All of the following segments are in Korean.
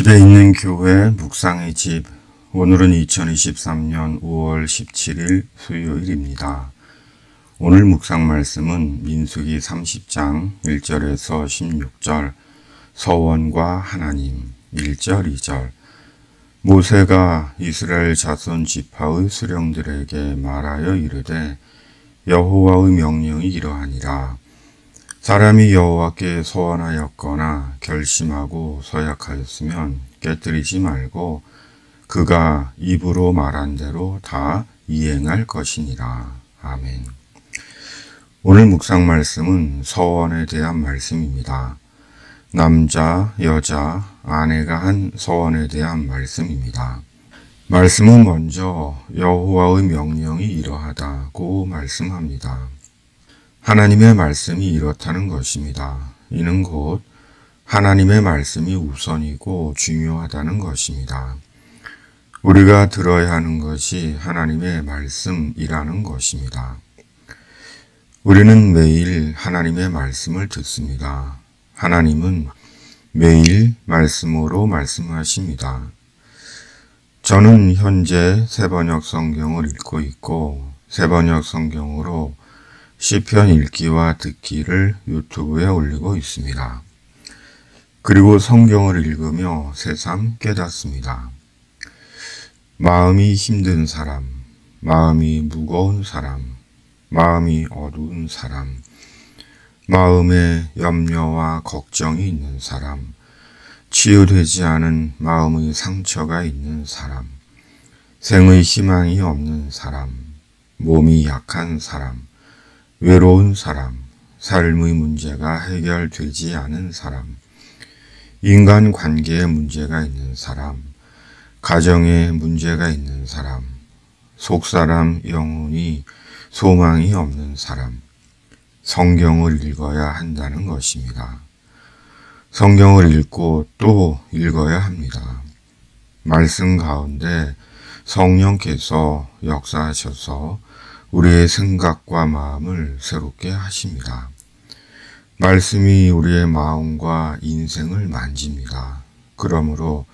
집에 있는 교회 묵상의 집. 오늘은 2023년 5월 17일 수요일입니다. 오늘 묵상 말씀은 민수기 30장 1절에서 16절, 서원과 하나님 1절 2절. 모세가 이스라엘 자손 지파의 수령들에게 말하여 이르되 여호와의 명령이 이러하니라. 사람이 여호와께 소원하였거나 결심하고 서약하였으면 깨뜨리지 말고 그가 입으로 말한 대로 다 이행할 것이니라. 아멘. 오늘 묵상 말씀은 서원에 대한 말씀입니다. 남자, 여자, 아내가 한 서원에 대한 말씀입니다. 말씀은 먼저 여호와의 명령이 이러하다고 말씀합니다. 하나님의 말씀이 이렇다는 것입니다. 이는 곧 하나님의 말씀이 우선이고 중요하다는 것입니다. 우리가 들어야 하는 것이 하나님의 말씀이라는 것입니다. 우리는 매일 하나님의 말씀을 듣습니다. 하나님은 매일 말씀으로 말씀하십니다. 저는 현재 새번역 성경을 읽고 있고 새번역 성경으로 시편 읽기와 듣기를 유튜브에 올리고 있습니다. 그리고 성경을 읽으며 새삼 깨닫습니다. 마음이 힘든 사람, 마음이 무거운 사람, 마음이 어두운 사람, 마음에 염려와 걱정이 있는 사람, 치유되지 않은 마음의 상처가 있는 사람, 생의 희망이 없는 사람, 몸이 약한 사람, 외로운 사람, 삶의 문제가 해결되지 않은 사람, 인간 관계에 문제가 있는 사람, 가정에 문제가 있는 사람, 속사람 영혼이 소망이 없는 사람, 성경을 읽어야 한다는 것입니다. 성경을 읽고 또 읽어야 합니다. 말씀 가운데 성령께서 역사하셔서 우리의 생각과 마음을 새롭게 하십니다. 말씀이 우리의 마음과 인생을 만집니다. 그러므로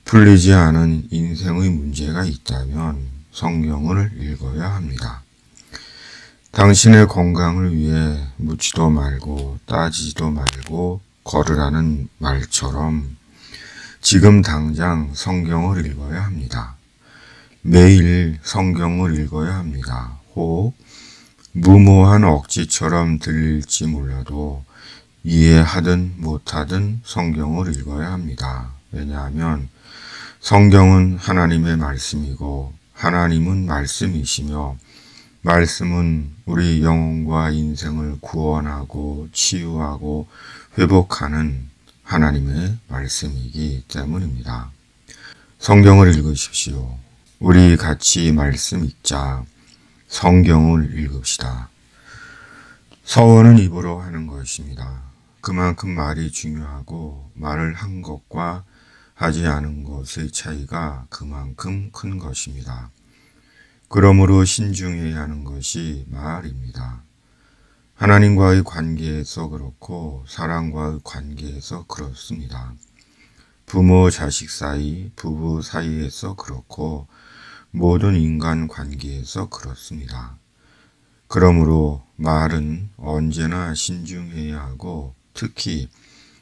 풀리지 않은 인생의 문제가 있다면 성경을 읽어야 합니다. 당신의 건강을 위해 묻지도 말고 따지지도 말고 걸으라는 말처럼 지금 당장 성경을 읽어야 합니다. 매일 성경을 읽어야 합니다. 혹 무모한 억지처럼 들릴지 몰라도 이해하든 못하든 성경을 읽어야 합니다. 왜냐하면 성경은 하나님의 말씀이고 하나님은 말씀이시며 말씀은 우리 영혼과 인생을 구원하고 치유하고 회복하는 하나님의 말씀이기 때문입니다. 성경을 읽으십시오. 우리 같이 말씀 읽자. 성경을 읽읍시다. 서원은 입으로 하는 것입니다. 그만큼 말이 중요하고 말을 한 것과 하지 않은 것의 차이가 그만큼 큰 것입니다. 그러므로 신중해야 하는 것이 말입니다. 하나님과의 관계에서 그렇고 사람과의 관계에서 그렇습니다. 부모 자식 사이, 부부 사이에서 그렇고 모든 인간 관계에서 그렇습니다. 그러므로 말은 언제나 신중해야 하고 특히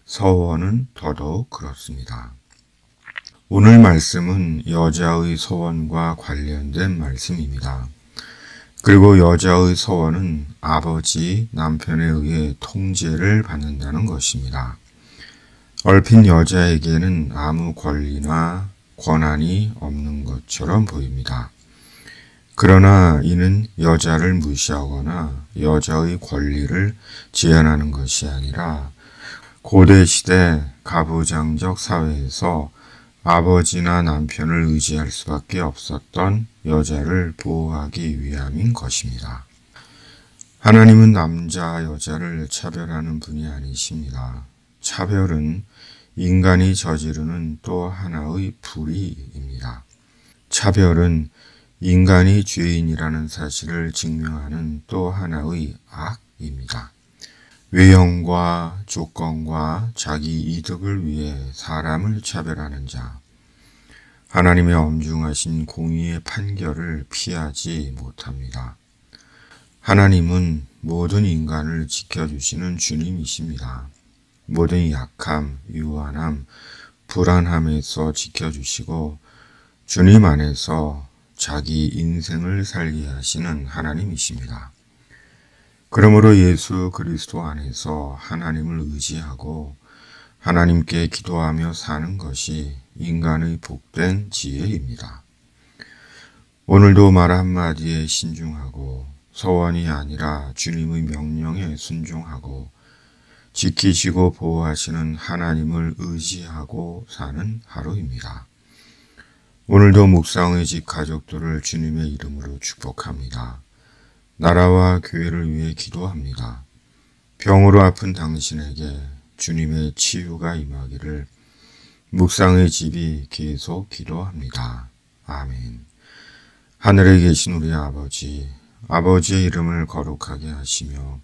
서원은 더더욱 그렇습니다. 오늘 말씀은 여자의 서원과 관련된 말씀입니다. 그리고 여자의 서원은 아버지, 남편에 의해 통제를 받는다는 것입니다. 얼핏 여자에게는 아무 권리나 권한이 없는 것처럼 보입니다. 그러나 이는 여자를 무시하거나 여자의 권리를 제한하는 것이 아니라 고대시대 가부장적 사회에서 아버지나 남편을 의지할 수밖에 없었던 여자를 보호하기 위함인 것입니다. 하나님은 남자, 여자를 차별하는 분이 아니십니다. 차별은 인간이 저지르는 또 하나의 불의입니다. 차별은 인간이 죄인이라는 사실을 증명하는 또 하나의 악입니다. 외형과 조건과 자기 이득을 위해 사람을 차별하는 자, 하나님의 엄중하신 공의의 판결을 피하지 못합니다. 하나님은 모든 인간을 지켜주시는 주님이십니다. 모든 약함, 유한함, 불안함에서 지켜주시고 주님 안에서 자기 인생을 살게 하시는 하나님이십니다. 그러므로 예수 그리스도 안에서 하나님을 의지하고 하나님께 기도하며 사는 것이 인간의 복된 지혜입니다. 오늘도 말 한마디에 신중하고 서원이 아니라 주님의 명령에 순종하고 지키시고 보호하시는 하나님을 의지하고 사는 하루입니다. 오늘도 묵상의 집 가족들을 주님의 이름으로 축복합니다. 나라와 교회를 위해 기도합니다. 병으로 아픈 당신에게 주님의 치유가 임하기를 묵상의 집이 계속 기도합니다. 아멘. 하늘에 계신 우리 아버지, 아버지의 이름을 거룩하게 하시며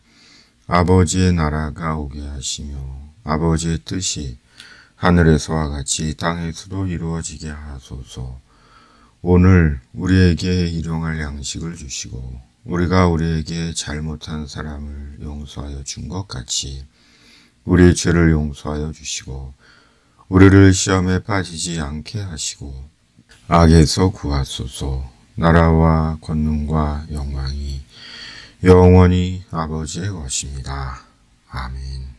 아버지의 나라가 오게 하시며 아버지의 뜻이 하늘에서와 같이 땅에서도 이루어지게 하소서. 오늘 우리에게 일용할 양식을 주시고 우리가 우리에게 잘못한 사람을 용서하여 준 것 같이 우리의 죄를 용서하여 주시고 우리를 시험에 빠지지 않게 하시고 악에서 구하소서. 나라와 권능과 영광이 영원히 아버지의 것입니다. 아멘.